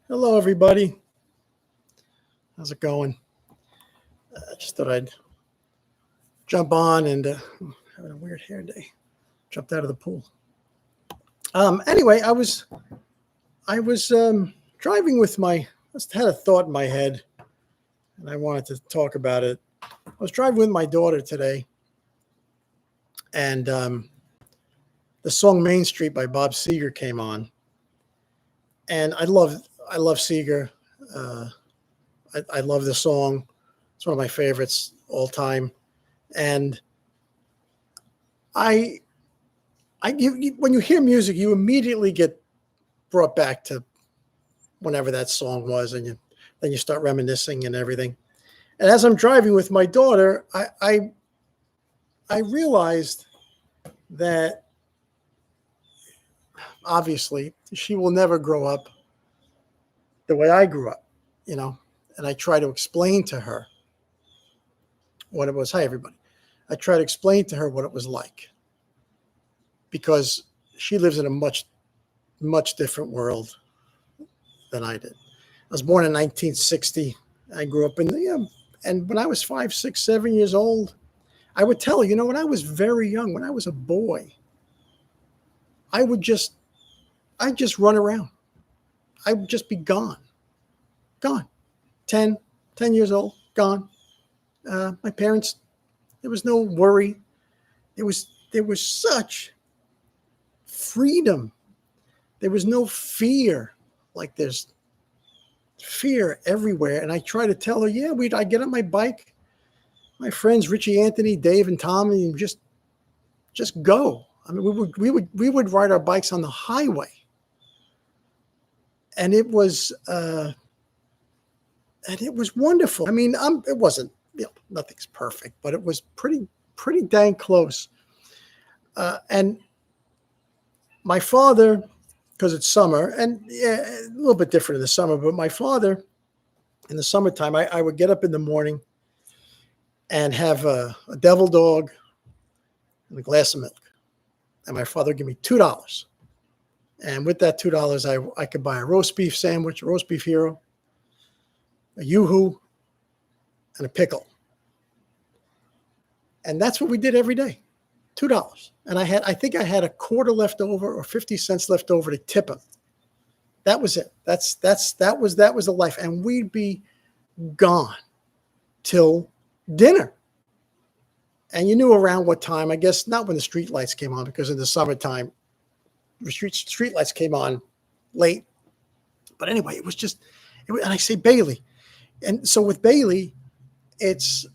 Hello, everybody. How's it going? I just thought I'd jump on and having a weird hair day. Jumped out of the pool. Anyway, I was driving with my. I just had a thought in my head, and I wanted to talk about it. I was driving with my daughter today, and the song "Main Street" by Bob Seger came on, and I love Seger. Uh, I love the song. It's one of my favorites all time, and I when you hear music, you immediately get brought back to whenever that song was, and then you start reminiscing and everything. And as I'm driving with my daughter, I realized that obviously she will never grow up the way I grew up, you know. And I try to explain to her what it was. Hi, everybody. I try to explain to her what it was like because she lives in a much different world than I did. I was born in 1960. I grew up in and when I was 5, 6, 7 years old, I would tell her, when I was very young, when I was a boy, I would I'd just run around. I would just be gone. 10 years old, gone. My parents, there was no worry. There was such freedom. There was no fear. Like there's fear everywhere. And I try to tell her, I get on my bike, my friends Richie, Anthony, Dave, and Tom, and just go. I mean, we would ride our bikes on the highway, and it was wonderful. I mean, it wasn't, nothing's perfect, but it was pretty dang close. And my father, because it's summer, and a little bit different in the summer, but my father, in the summertime, I would get up in the morning and have a devil dog and a glass of milk. And my father would give me $2. And with that $2, I could buy a roast beef sandwich, a roast beef hero, a yoo-hoo, and a pickle. And that's what we did every day, $2. And I think I had a quarter left over or 50 cents left over to tip him. That was it. That was the life. And we'd be gone till dinner. And you knew around what time, I guess not when the street lights came on, because in the summertime, the street lights came on late. But anyway, and I say Bailey. And so with Bailey, it's,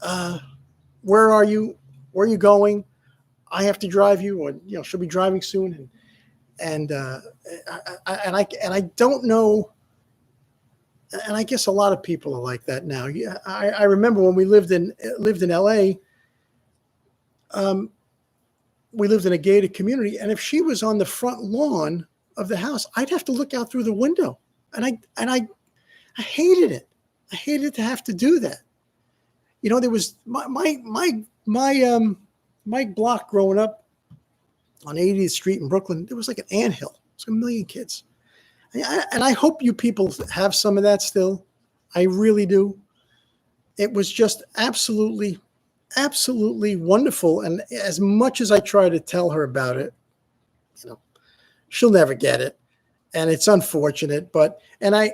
where are you? Where are you going? I have to drive you, or she'll be driving soon, and I don't know, and I guess a lot of people are like that now. Yeah, I remember when we lived in LA. We lived in a gated community, and if she was on the front lawn of the house, I'd have to look out through the window, and I hated it. I hated to have to do that. There was my block growing up on 80th Street in Brooklyn. There was like an anthill. It's a million kids, and I hope you people have some of that still. I really do. It was just absolutely wonderful. And as much as I try to tell her about it, she'll never get it, and it's unfortunate. But and I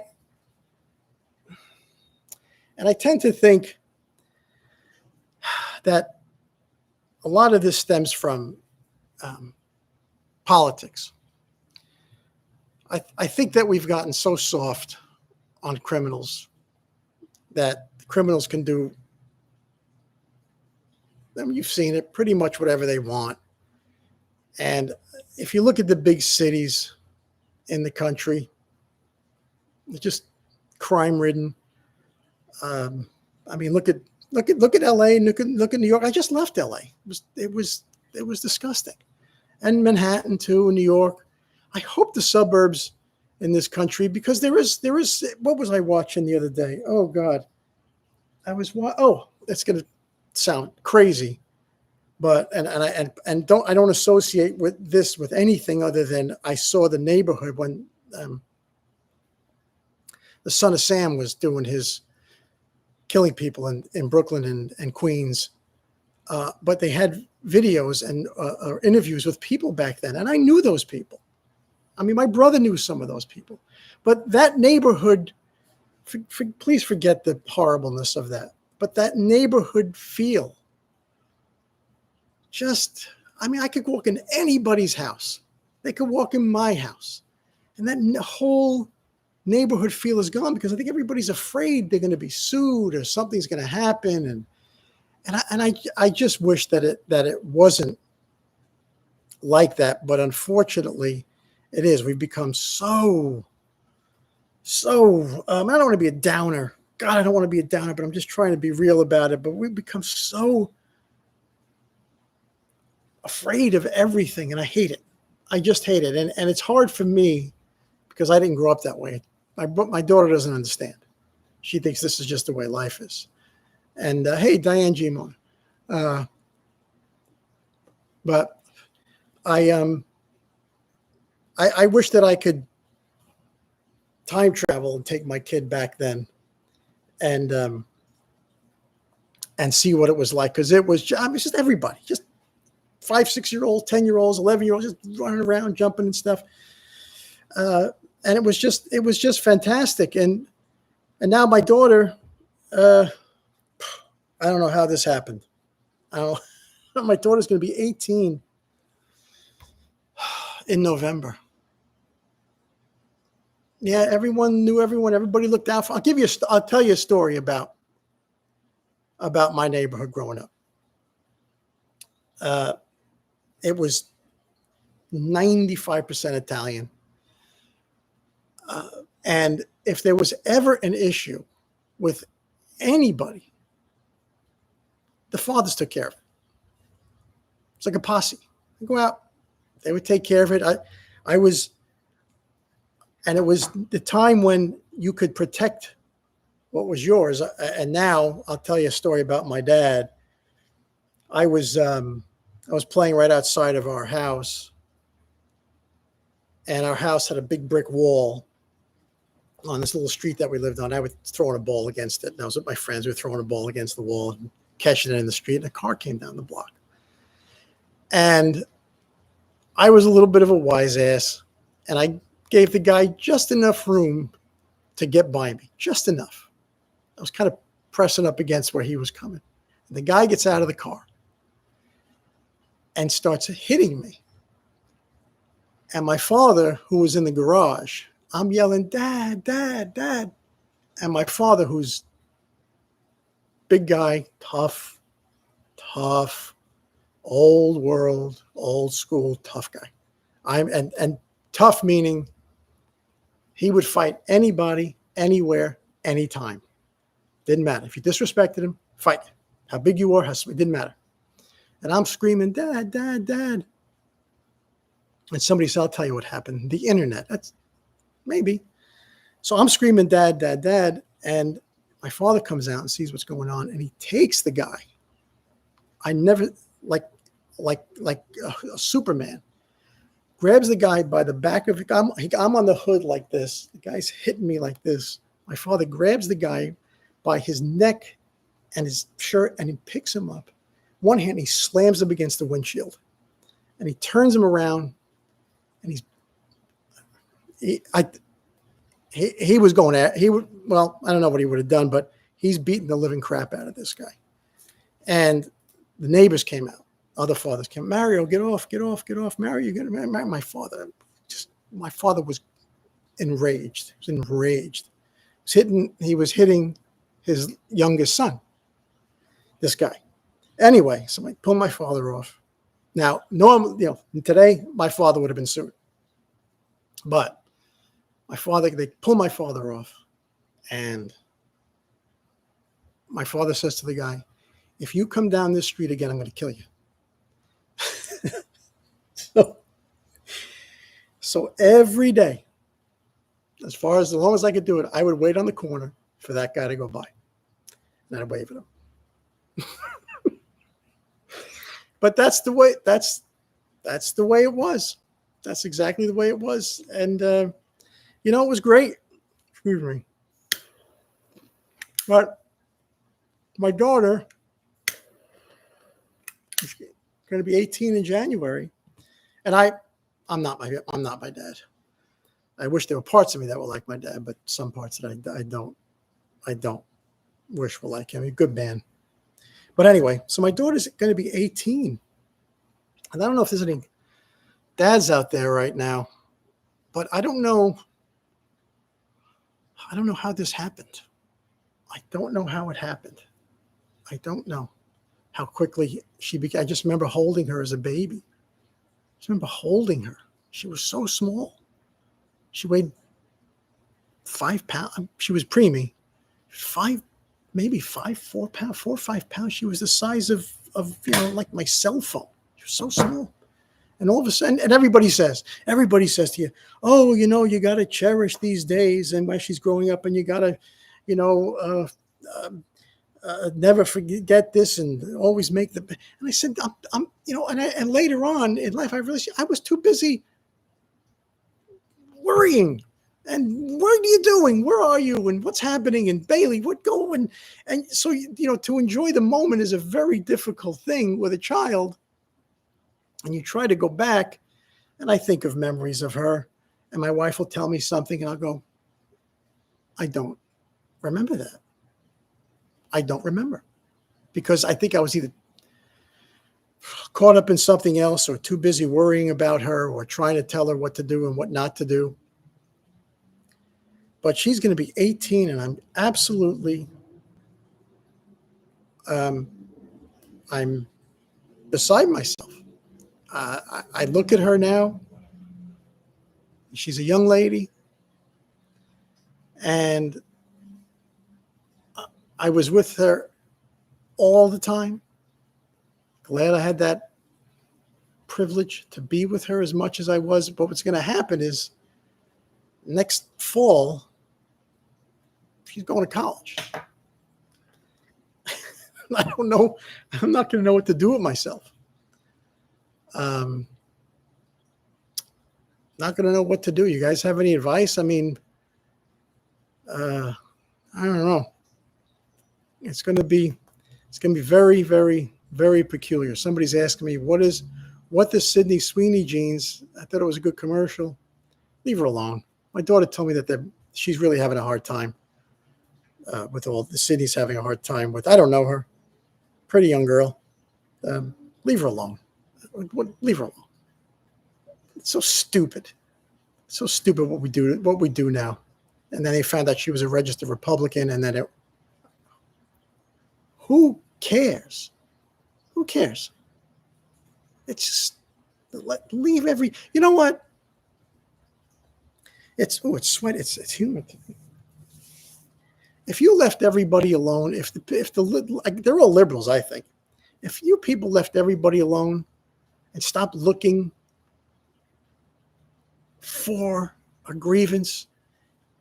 tend to think that a lot of this stems from politics. I think that we've gotten so soft on criminals that criminals can do, I mean, you've seen it, pretty much whatever they want. And if you look at the big cities in the country, they're just crime-ridden. I mean, look at LA, look at New York. I just left LA. It was disgusting, and Manhattan too, New York. I hope the suburbs in this country, because there is. What was I watching the other day? Oh God, it's going to sound crazy, but I don't associate with anything other than I saw the neighborhood when the son of Sam was doing his killing people in Brooklyn and Queens. But they had videos and interviews with people back then. And I knew those people. I mean, my brother knew some of those people. But that neighborhood, please forget the horribleness of that. But that neighborhood feel, I mean, I could walk in anybody's house. They could walk in my house. And that whole neighborhood feel is gone because I think everybody's afraid they're going to be sued or something's going to happen. And I just wish that it wasn't like that. But unfortunately, it is. We've become so I don't want to be a downer. God, I don't want to be a downer, but I'm just trying to be real about it. But we've become so afraid of everything, and I hate it. I just hate it. And it's hard for me because I didn't grow up that way. My daughter doesn't understand. She thinks this is just the way life is. And hey, Diane Gimon. But I wish that I could time travel and take my kid back then and see what it was like. Because it was just everybody, just 5, 6-year-olds, 10-year-olds, 11-year-olds, just running around, jumping and stuff. And it was just fantastic. And now my daughter, I don't know how this happened. My daughter's going to be 18 in November. Yeah, everyone knew everyone. Everybody looked out for. I'll tell you a story about my neighborhood growing up. It was 95% Italian. And if there was ever an issue with anybody, the fathers took care of it. It's like a posse. They go out, they would take care of it. And it was the time when you could protect what was yours. And now I'll tell you a story about my dad. I was playing right outside of our house, and our house had a big brick wall on this little street that we lived on. I was throwing a ball against it, and I was with my friends. We were throwing a ball against the wall and catching it in the street, and a car came down the block. And I was a little bit of a wise ass, and I gave the guy just enough room to get by me, just enough. I was kind of pressing up against where he was coming. And the guy gets out of the car and starts hitting me. And my father, who was in the garage, I'm yelling, "Dad, Dad, Dad." And my father, who's big guy, tough, old world, old school, tough guy. And tough meaning he would fight anybody, anywhere, anytime. Didn't matter. If you disrespected him, fight. How big you were, it didn't matter. And I'm screaming, "Dad, Dad, Dad." And somebody said, "I'll tell you what happened. The internet." That's maybe. So I'm screaming, "Dad, Dad, Dad." And my father comes out and sees what's going on, and he takes the guy. I never, like a Superman, grabs the guy by the back of, I'm on the hood like this. The guy's hitting me like this. My father grabs the guy by his neck and his shirt, and he picks him up. One hand, he slams him against the windshield, and he turns him around, and he was going at, well, I don't know what he would have done, but he's beating the living crap out of this guy. And the neighbors came out. Other fathers came. "Mario, get off, get off, get off. Mario, you're going to..." My father was enraged. He was enraged. He was hitting his youngest son, this guy. Anyway, so I pulled my father off. Now, normally, today, my father would have been sued. But they pulled my father off. And my father says to the guy, "If you come down this street again, I'm going to kill you." So every day, as long as I could do it, I would wait on the corner for that guy to go by. And I'd wave at him. But that's the way it was. That's exactly the way it was. And, it was great. Excuse me. But my daughter is going to be 18 in January, and I'm not my dad. I wish there were parts of me that were like my dad, but some parts that I don't wish were like him. He's a good man. But anyway, so my daughter's going to be 18, and I don't know if there's any dads out there right now, but I don't know how this happened. I don't know how it happened. I don't know how quickly she became. I just remember holding her as a baby. I just remember holding her. She was so small. She weighed 5 pounds. She was preemie. 4 pounds, 4 or 5 pounds. She was the size of like my cell phone. She was so small. And all of a sudden, and everybody says to you, oh, you got to cherish these days and while she's growing up, and you got to, never forget this and always make the. And I said, and later on in life, I realized I was too busy worrying. And what are you doing? Where are you? And what's happening? And Bailey, what going? And so, to enjoy the moment is a very difficult thing with a child. And you try to go back, and I think of memories of her, and my wife will tell me something, and I'll go, I don't remember that. I don't remember. Because I think I was either caught up in something else or too busy worrying about her or trying to tell her what to do and what not to do. But she's going to be 18, and I'm absolutely, I'm beside myself. I look at her now. She's a young lady, and I was with her all the time. Glad I had that privilege to be with her as much as I was. But what's going to happen is next fall, she's going to college. I don't know. I'm not going to know what to do with myself. Not going to know what to do. You guys have any advice? I mean, I don't know. It's going to be very, very, very peculiar. Somebody's asking me, what the Sydney Sweeney jeans? I thought it was a good commercial. Leave her alone. My daughter told me that she's really having a hard time with all the Sydney's having a hard time with. I don't know her. Pretty young girl. Leave her alone. Leave her alone. It's so stupid. So stupid what we do now. And then they found out she was a registered Republican, and then who cares? Who cares? It's just leave every. You know what? It's sweat. It's humid. If you left everybody alone, if they're all liberals, I think. If you people left everybody alone and stopped looking for a grievance,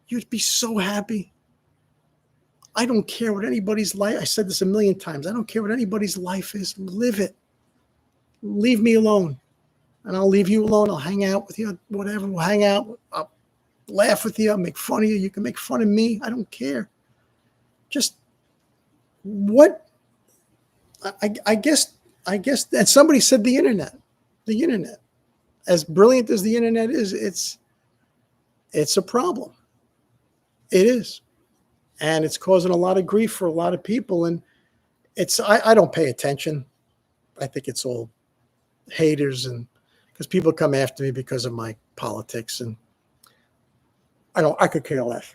you'd be so happy. I don't care what anybody's life. I said this a million times. I don't care what anybody's life is. Live it. Leave me alone, and I'll leave you alone. I'll hang out with you. Whatever. We'll hang out. I'll laugh with you. I'll make fun of you. You can make fun of me. I don't care. Just what? I guess. And somebody said the internet. The internet, as brilliant as the internet is, it's a problem. It is. And it's causing a lot of grief for a lot of people. And I don't pay attention. I think it's all haters, and because people come after me because of my politics, and I could care less.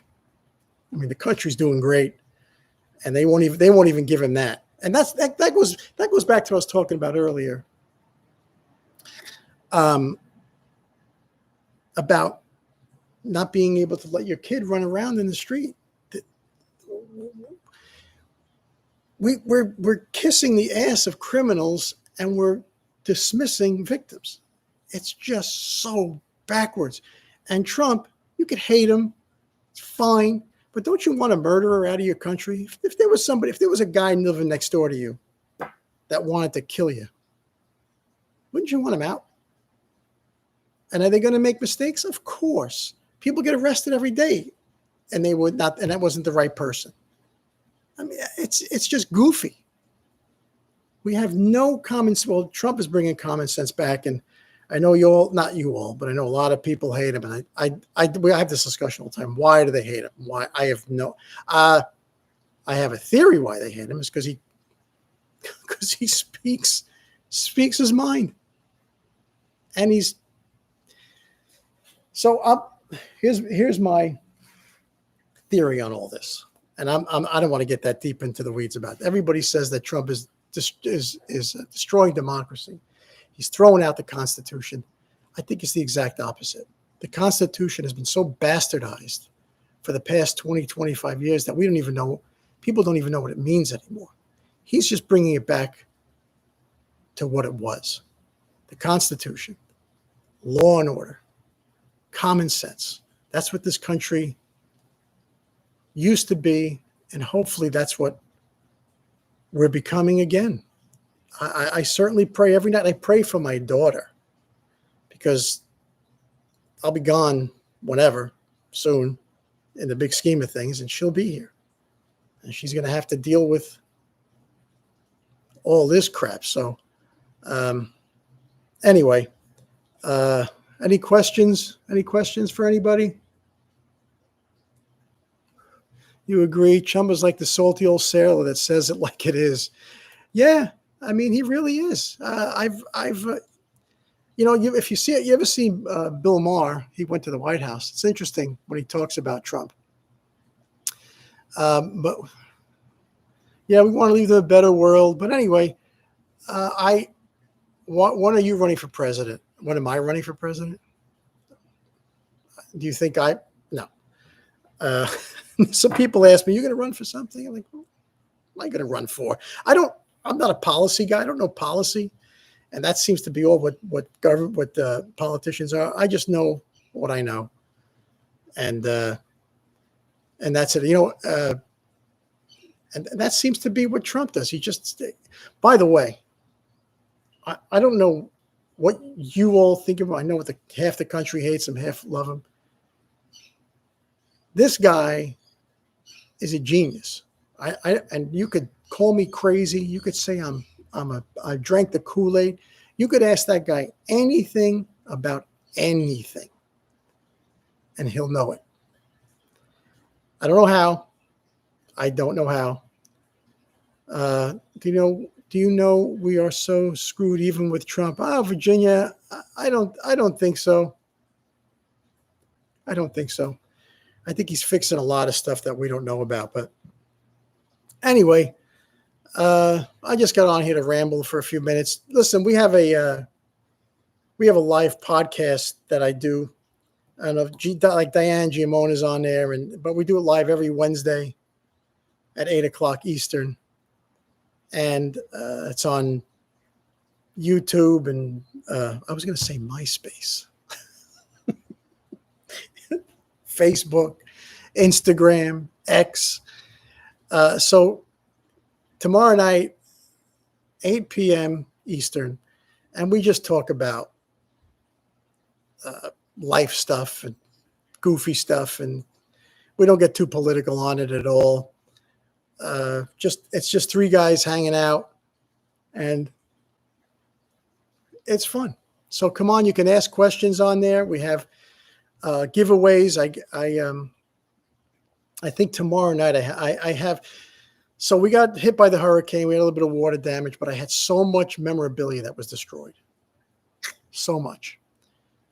I mean, the country's doing great, and they won't even give him that. And that goes back to what I was talking about earlier. About not being able to let your kid run around in the street. We're kissing the ass of criminals, and we're dismissing victims. It's just so backwards. And Trump, you could hate him, it's fine, but don't you want a murderer out of your country? If there was a guy living next door to you that wanted to kill you, wouldn't you want him out? And are they going to make mistakes? Of course. People get arrested every day, and they would not, and that wasn't the right person. I mean, it's just goofy. We have no common. Well, Trump is bringing common sense back, and I know you all, not you all, but I know a lot of people hate him, and I have this discussion all the time. Why do they hate him? Why? I have no. I have a theory why they hate him is because he speaks his mind, and he's so up. Here's my theory on all this, and I don't want to get that deep into the weeds about it. Everybody says that Trump is destroying democracy. He's throwing out the Constitution. I think it's the exact opposite. The Constitution has been so bastardized for the past 20, 25 years that we don't even know, people don't even know what it means anymore. He's just bringing it back to what it was. The Constitution, law and order, common sense. That's what this country used to be, and hopefully that's what we're becoming again. I certainly pray every night. I pray for my daughter because I'll be gone whenever, soon, in the big scheme of things, and she'll be here. And she's going to have to deal with all this crap. So, anyway, any questions? Any questions for anybody? You agree? Chumba's like the salty old sailor that says it like it is. Yeah, I mean, he really is. If you see it, you ever see Bill Maher? He went to the White House. It's interesting when he talks about Trump. But yeah, we want to leave them a better world. But anyway, when are you running for president? When am I running for president? Do you think no. Some people ask me, "You going to run for something?" I'm like, "What am I going to run for?" I'm not a policy guy. I don't know policy, and that seems to be all what politicians are. I just know what I know, and that's it. And that seems to be what Trump does. He just. By the way, I don't know what you all think of him. I know what half the country hates him, half love him. This guy is a genius. And you could call me crazy. You could say I drank the Kool-Aid. You could ask that guy anything about anything, and he'll know it. I don't know how. I don't know how. Do you know we are so screwed even with Trump? Virginia, I don't think so. I don't think so. I think he's fixing a lot of stuff that we don't know about. But anyway, I just got on here to ramble for a few minutes. Listen, we have a live podcast that I do. I don't know, like Diane Giamone is on there, but we do it live every Wednesday at 8:00 Eastern, and it's on YouTube and I was going to say MySpace, Facebook, Instagram, X. So tomorrow night, 8 p.m. Eastern, and we just talk about life stuff and goofy stuff, and we don't get too political on it at all. It's just three guys hanging out, and it's fun. So come on, you can ask questions on there. We have giveaways. I think tomorrow night I have. So we got hit by the hurricane. We had a little bit of water damage, but I had so much memorabilia that was destroyed. So much.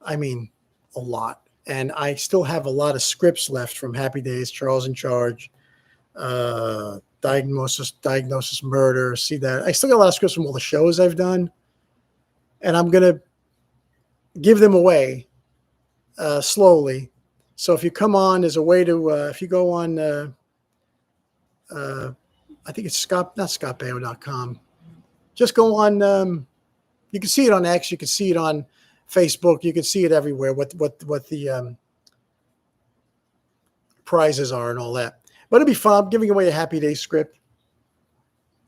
I mean, a lot. And I still have a lot of scripts left from Happy Days, Charles in Charge, Diagnosis Murder. See that? I still got a lot of scripts from all the shows I've done. And I'm going to give them away slowly. So if you come on, there's a way to, if you go on, I think it's not scottbaio.com. Just go on, you can see it on X, you can see it on Facebook, you can see it everywhere, what the prizes are and all that. But it'll be fun. I'm giving away a Happy Day script.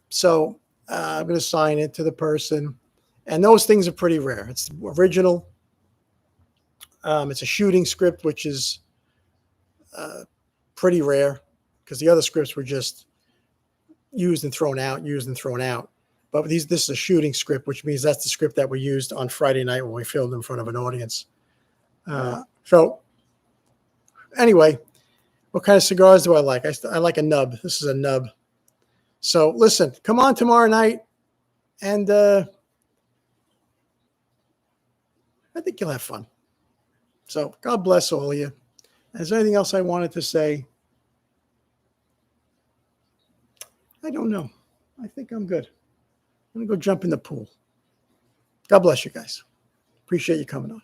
So I'm going to sign it to the person. And those things are pretty rare. It's original. It's a shooting script, which is pretty rare because the other scripts were just used and thrown out, used and thrown out. But this is a shooting script, which means that's the script that we used on Friday night when we filmed in front of an audience. So anyway, what kind of cigars do I like? I like a nub. This is a nub. So listen, come on tomorrow night, and I think you'll have fun. So God bless all of you. Is there anything else I wanted to say? I don't know. I think I'm good. I'm going to go jump in the pool. God bless you guys. Appreciate you coming on.